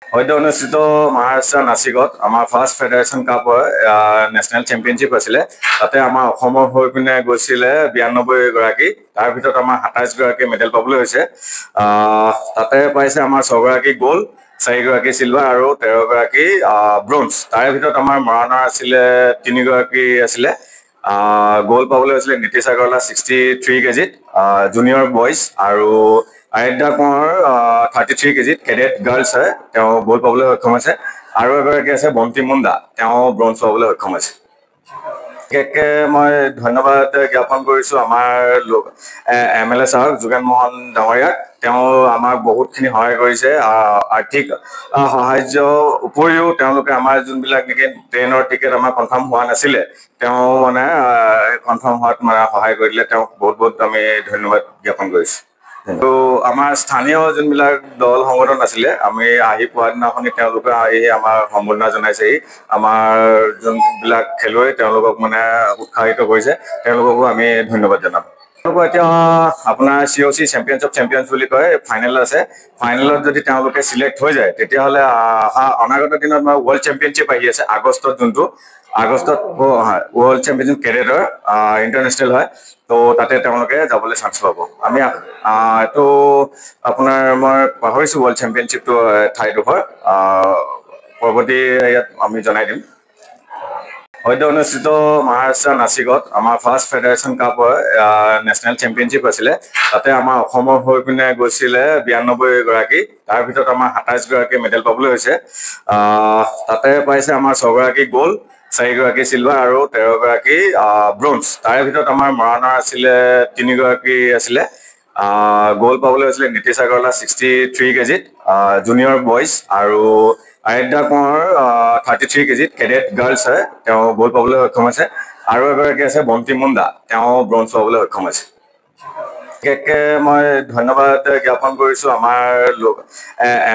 সদ্য অনুষ্ঠিত মহাৰাষ্ট্ৰ নাছিকত আমাৰ ফাৰ্ষ্ট ফেডাৰেশ্যন কাপ হয় নেশ্যনেল চেম্পিয়নশ্বিপ আছিলে। তাতে আমাৰ অসমৰ হৈ পিনে গৈছিলে 92 গৰাকী, তাৰ ভিতৰত আমাৰ 27 গৰাকী মেডেল পাবলৈ হৈছে। তাতে পাইছে আমাৰ 6 গৰাকী গ'ল্ড, 4 গৰাকী চিলভাৰ আৰু 13 গৰাকী ব্ৰঞ্জ। তাৰে ভিতৰত আমাৰ মৰাণৰ আছিলে 3 গৰাকী আছিলে। গ'ল্ড পাবলৈ হৈছিলে নীতিশ আগৰৱালা 63 কেজিত জুনিয়ৰ বইজ, আৰু আৰাধ্যা কোঁৱৰ 33 কেজিত কেডেট গাৰ্লছ হয়, তেওঁ গ'ল্ড পাবলৈ সক্ষম হৈছে। আৰু এগৰাকী আছে বন্তি মুণ্ডা, তেওঁ ব্ৰঞ্জ পাবলৈ সক্ষম হৈছে। বিশেষকৈ মই ধন্যবাদ জ্ঞাপন কৰিছোঁ আমাৰ MLA ছাৰক, যোগেন মোহন ডাঙৰীয়াক। তেওঁ আমাক বহুতখিনি সহায় কৰিছে। আৰ্থিক সাহাৰ্য উপৰিও তেওঁলোকে আমাৰ যোনবিলাক নেকি ট্ৰেইনৰ টিকেট আমাৰ কনফাৰ্ম হোৱা নাছিলে, তেওঁ মানে কনফাৰ্ম হোৱাত মানে সহায় কৰি দিলে। তেওঁক বহুত বহুত আমি ধন্যবাদ জ্ঞাপন কৰিছোঁ। তো আমাৰ স্থানীয় যোনবিলাক দল সংগঠন আছিলে, আমি আহি পোৱা দিনাখনি তেওঁলোকে আহি আমাৰ সম্বৰ্ধনা জনাইছেহি। আমাৰ যোনবিলাক খেলুৱৈ তেওঁলোকক মানে উৎসাহিত কৰিছে, তেওঁলোককো আমি ধন্যবাদ জনাম। তেওঁলোকৰ এতিয়া আপোনাৰ COC চেম্পিয়নছ অফ চেম্পিয়নছ বুলি কয়, ফাইনেল আছে। ফাইনেলত যদি তেওঁলোকে চিলেক্ট হৈ যায়, তেতিয়াহ'লে অনাগত দিনত ৱৰ্ল্ড চেম্পিয়নশ্বিপ আহি আছে আগষ্টত, যোনটো আগষ্টত ৱৰ্ল্ড চেম্পিয়নশ্বিপ কেডেটৰ ইণ্টাৰনেশ্যনেল হয়। তো তাতে তেওঁলোকে যাবলৈ চান্স পাব। আমি এইটো আপোনাৰ মই পাহৰিছোঁ ৱৰ্ল্ড চেম্পিয়নশ্বিপটো ঠাইডোখৰ, পৰৱৰ্তী ইয়াত আমি জনাই দিম। সদ্য অনুষ্ঠিত মহাৰাষ্ট্ৰ নাছিকত আমাৰ ফাৰ্ষ্ট ফেডাৰেশ্যন কাপ হয় নেশ্যনেল চেম্পিয়নশ্বিপ আছিলে। তাতে আমাৰ অসমৰ হৈ পিনে গৈছিলে 92 গৰাকী, তাৰ ভিতৰত আমাৰ 27 গৰাকী মেডেল পাবলৈ হৈছে। তাতে পাইছে আমাৰ 6 গৰাকী গ'ল্ড, 4 গৰাকী চিলভাৰ আৰু 13 গৰাকী ব্ৰঞ্জ। তাৰে ভিতৰত আমাৰ মৰাণৰ আছিলে 3 গৰাকী আছিলে। গ'ল্ড পাবলৈ হৈছিলে নীতিশ আগৰৱালা 63 কেজিত জুনিয়ৰ বইজ, আৰু আৰাধ্যা কোঁৱৰ 33 কেজিত কেডেট গাৰ্লছ হয়, তেওঁ গ'ল্ড পাবলৈ সক্ষম হৈছে। আৰু এগৰাকী আছে বন্তি মুণ্ডা, তেওঁ ব্ৰঞ্জ পাবলৈ সক্ষম হৈছে। বিশেষকৈ মই ধন্যবাদ জ্ঞাপন কৰিছোঁ আমাৰ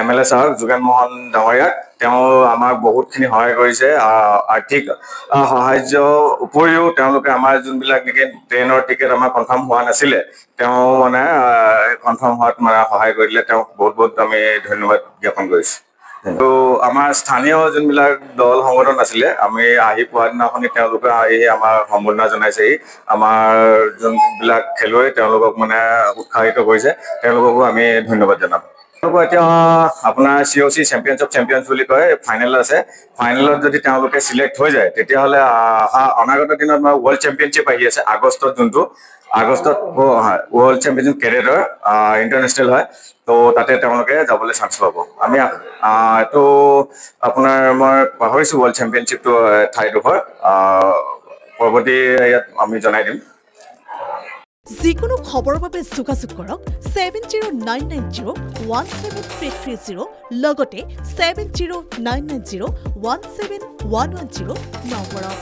MLA ছাৰক, যোগেন মোহন ডাঙৰীয়াক। তেওঁ আমাক বহুতখিনি সহায় কৰিছে। আৰ্থিক সাহাৰ্য উপৰিও তেওঁলোকে আমাৰ যোনবিলাক নেকি ট্ৰেইনৰ টিকেট আমাৰ কনফাৰ্ম হোৱা নাছিলে, তেওঁ মানে কনফাৰ্ম হোৱাত মানে সহায় কৰি দিলে। তেওঁক বহুত বহুত আমি ধন্যবাদ জ্ঞাপন কৰিছোঁ। তো আমাৰ স্থানীয় যোনবিলাক দল সংগঠন আছিলে, আমি আহি পোৱা দিনাখনি তেওঁলোকে আহি আমাৰ সম্বৰ্ধনা জনাইছেহি। আমাৰ যোনবিলাক খেলুৱৈ তেওঁলোকক মানে উৎসাহিত কৰিছে, তেওঁলোককো আমি ধন্যবাদ জনাম। তেওঁলোকৰ এতিয়া আপোনাৰ COC চেম্পিয়নছ অফ চেম্পিয়নছ বুলি কয়, ফাইনেল আছে। ফাইনেলত যদি তেওঁলোকে চিলেক্ট হৈ যায়, তেতিয়াহ'লে অনাগত দিনত ৱৰ্ল্ড চেম্পিয়নশ্বিপ আহি আছে আগষ্টত, যোনটো আগষ্টত ৱৰ্ল্ড চেম্পিয়নশ্বিপ কেডেটৰ ইণ্টাৰনেশ্যনেল হয়। তো তাতে তেওঁলোকে যাবলৈ চান্স পাব। আমি এইটো আপোনাৰ মই পাহৰিছোঁ ৱৰ্ল্ড চেম্পিয়নশ্বিপটো ঠাইডোখৰ, পৰৱৰ্তী ইয়াত আমি জনাই দিম। যিকোনো খবৰৰ বাবে যোগাযোগ কৰক 7099017330 লগতে 7099017110 নম্বৰত।